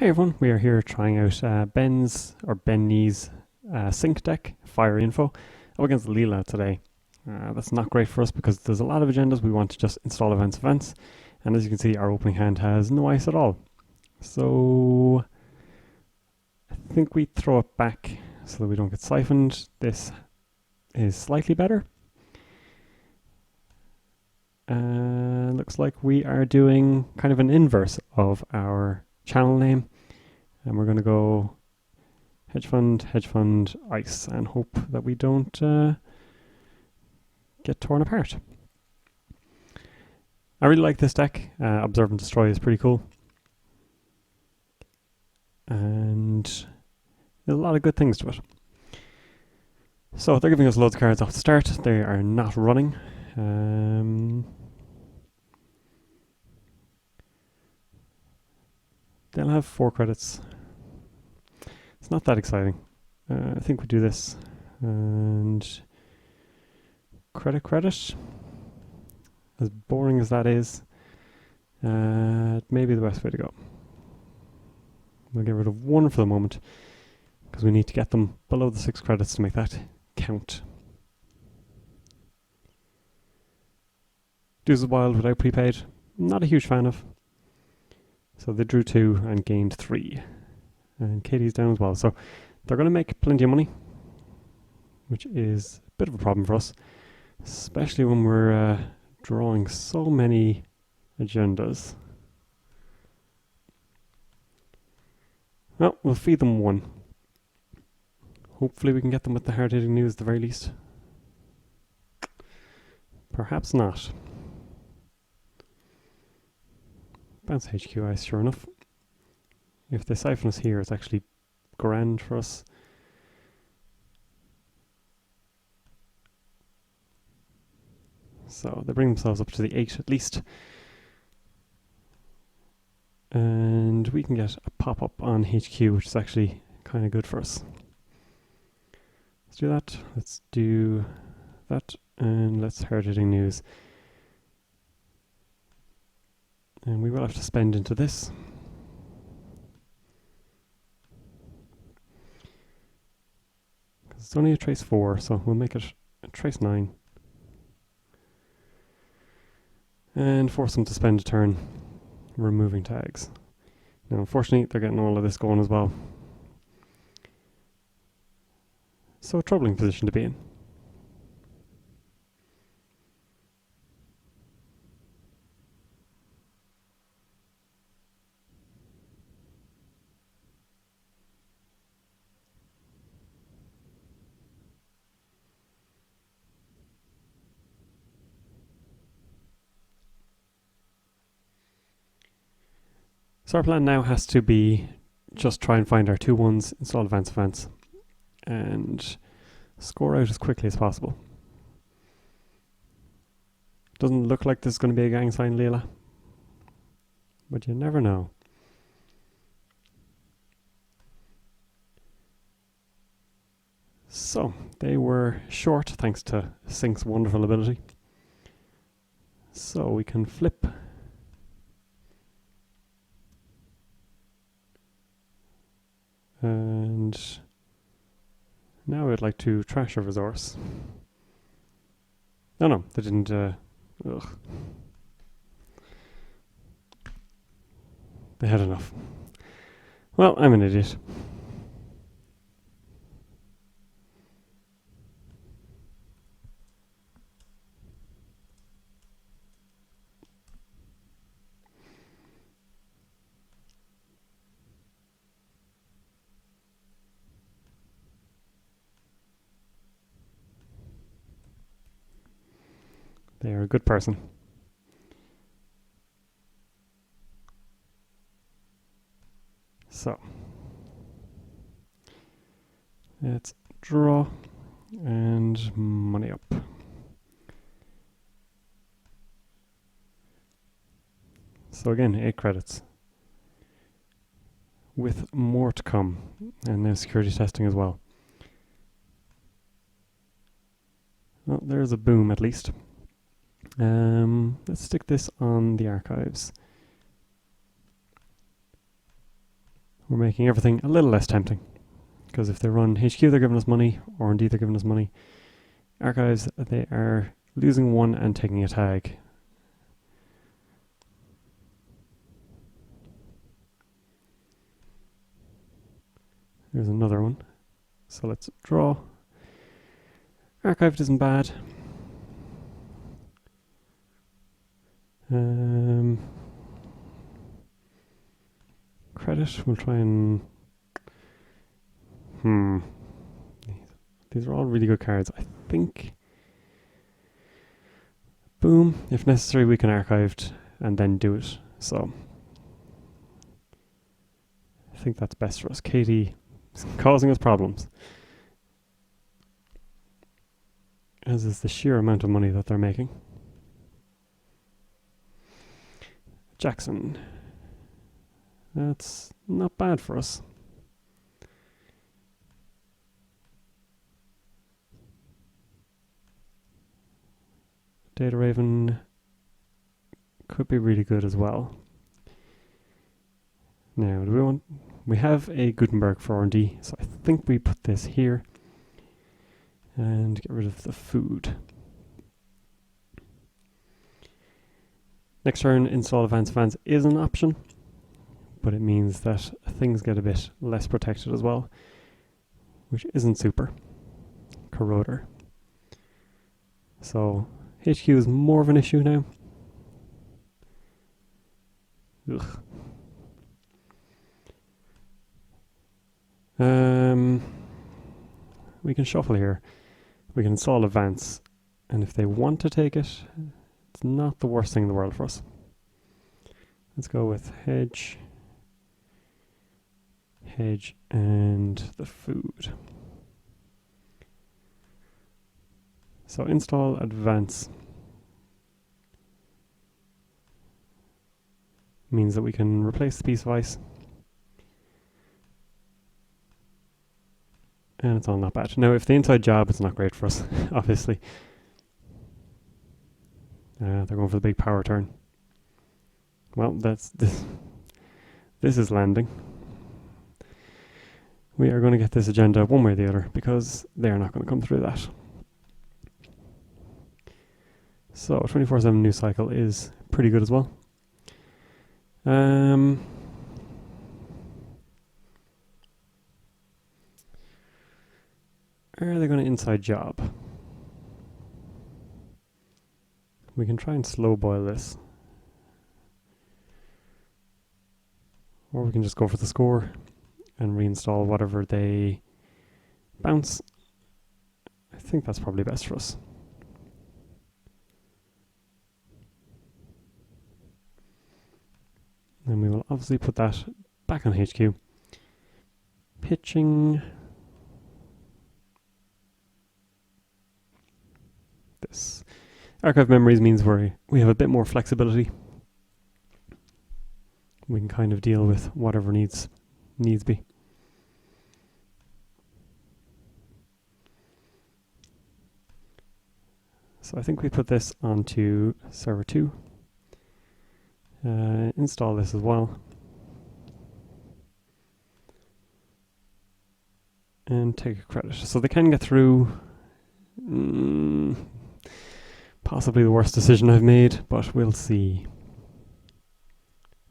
Hey everyone, we are here trying out Benny's sync deck, Fire Info, up against Leela today. That's not great for us because there's a lot of agendas. We want to just install events, and as you can see, our opening hand has no ice at all. So I think we throw it back so that we don't get siphoned. This is slightly better. Looks like we are doing kind of an inverse of our channel name, and we're going to go hedge fund, ice, and hope that we don't get torn apart. I really like this deck. Observe and Destroy is pretty cool, and there's a lot of good things to it. So they're giving us loads of cards off the start. They are not running. They'll have 4 credits. It's not that exciting. I think we do this and credit. As boring as that is, maybe the best way to go. We'll get rid of 1 for the moment because we need to get them below the 6 credits to make that count. Deuce of Wild without prepaid, not a huge fan of. So they drew 2 and gained 3. And Katie's down as well. So they're going to make plenty of money, which is a bit of a problem for us, especially when we're drawing so many agendas. Well, we'll feed them 1. Hopefully we can get them with the hard-hitting news at the very least. Perhaps not. Bounce HQ ice, sure enough. If they siphon us here, it's actually grand for us. So they bring themselves up to the 8 at least. And we can get a pop-up on HQ, which is actually kind of good for us. Let's do that. Let's do that. And let's hard-hitting news. And we will have to spend into this. Because it's only a trace 4, so we'll make it a trace 9. And force them to spend a turn removing tags. Now unfortunately they're getting all of this going as well. So a troubling position to be in. So our plan now has to be just try and find our 2 1s, install events, and score out as quickly as possible. Doesn't look like this is going to be a gang sign, Leela, but you never know. So they were short thanks to Sync's wonderful ability. So we can flip. And now I'd like to trash a resource. No, they didn't. Ugh. They had enough. Well, I'm an idiot. They are a good person. So let's draw and money up. So again, 8 credits with more to come, and then security testing as well. Well, there's a boom at least. Let's stick this on the archives. we're making everything a little less tempting. Because if they run HQ, they're giving us money, or indeed they're giving us money. Archives, they are losing one and taking a tag. There's another one. So let's draw. Archived isn't bad. Credit, we'll try and... These are all really good cards. I think... Boom. If necessary, we can archive and then do it. So... I think that's best for us. Katie is causing us problems. As is the sheer amount of money that they're making. Jackson. That's not bad for us. Data Raven could be really good as well. Now, we have a Gutenberg for R&D, so I think we put this here and get rid of the food. Next turn, install advanced advance is an option, but it means that things get a bit less protected as well, which isn't super. Corroder. So HQ is more of an issue now. Ugh. We can shuffle here. We can install advance, and if they want to take it, it's not the worst thing in the world for us. Let's go with hedge, and the food. So install advance means that we can replace the piece of ice. And it's all not bad. Now, if the inside job, it's not great for us, obviously. They're going for the big power turn. Well, that's this. This is landing. We are going to get this agenda one way or the other because they are not going to come through that. So 24/7 news cycle is pretty good as well. Are they going to inside job? We can try and slow boil this. Or we can just go for the score and reinstall whatever they bounce. I think that's probably best for us. And we will obviously put that back on HQ. Pitching this. Archive memories means we have a bit more flexibility. We can kind of deal with whatever needs be. So I think we put this onto server 2. Install this as well. And take a credit. So they can get through. Possibly the worst decision I've made, but we'll see.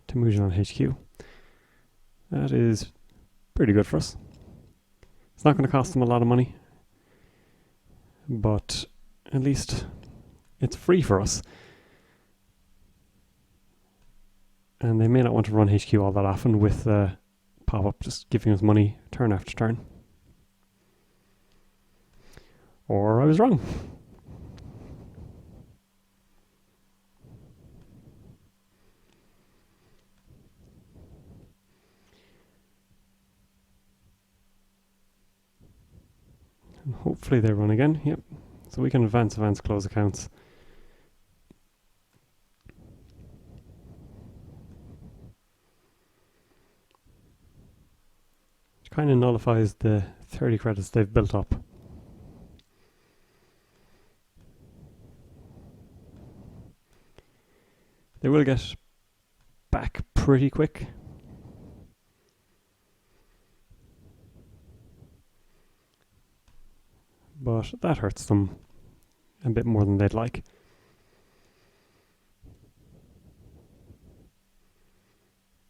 Temujin on HQ. That is pretty good for us. It's not going to cost them a lot of money, but at least it's free for us. And they may not want to run HQ all that often with pop-up just giving us money turn after turn. Or I was wrong. And hopefully they run again. Yep. So we can advance, close accounts. Which kind of nullifies the 30 credits they've built up. They will get back pretty quick. but that hurts them a bit more than they'd like.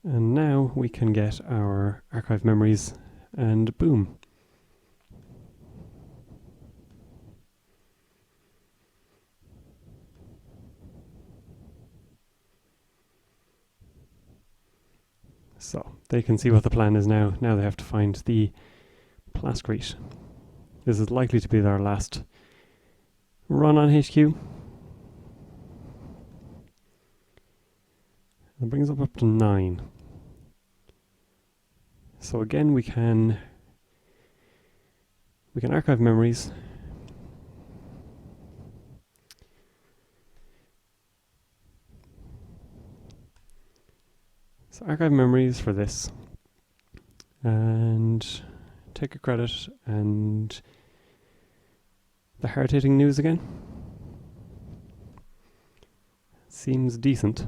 And now we can get our archive memories, and boom. So they can see what the plan is now. Now they have to find the plascrete. This is likely to be their last run on HQ. That brings up to 9. So again, we can archive memories. So archive memories for this, and take a credit, and the hard-hitting news again. Seems decent.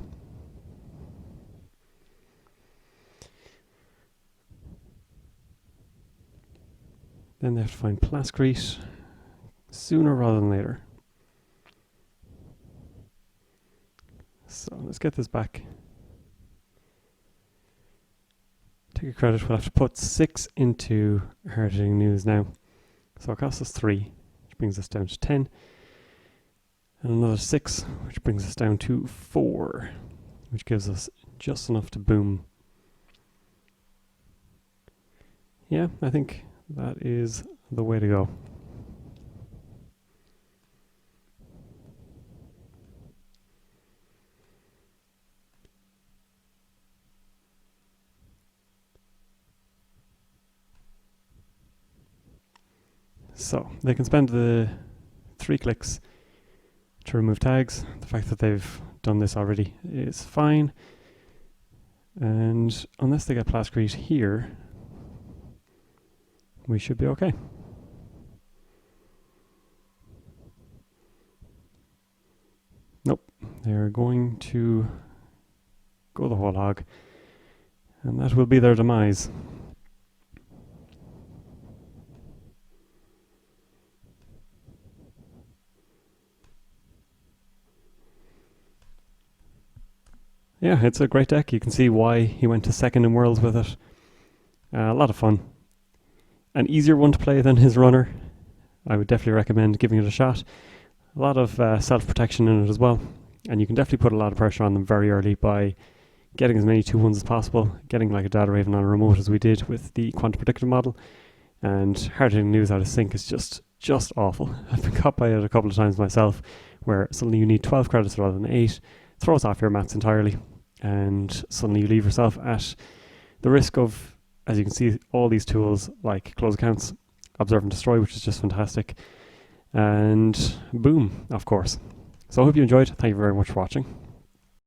Then they have to find plascrete sooner rather than later. So let's get this back. Take a credit, we'll have to put 6 into hard-hitting news now. So it costs us 3, which brings us down to 10. And another 6, which brings us down to 4, which gives us just enough to boom. Yeah, I think that is the way to go. So they can spend the 3 clicks to remove tags. The fact that they've done this already is fine. And unless they get plascrete here, we should be okay. Nope, they're going to go the whole hog, and that will be their demise. Yeah, it's a great deck. You can see why he went to second in Worlds with it. A lot of fun. An easier one to play than his runner. I would definitely recommend giving it a shot. A lot of self-protection in it as well. And you can definitely put a lot of pressure on them very early by getting as many 2-1s as possible, getting like a Data Raven on a remote as we did with the Quantum Predictor model. And hard-hitting news out of sync is just awful. I've been caught by it a couple of times myself, where suddenly you need 12 credits rather than 8, throws off your mats entirely, and suddenly you leave yourself at the risk of, as you can see, all these tools like close accounts, observe and destroy, which is just fantastic, and boom, of course. So I hope you enjoyed. Thank you very much for watching.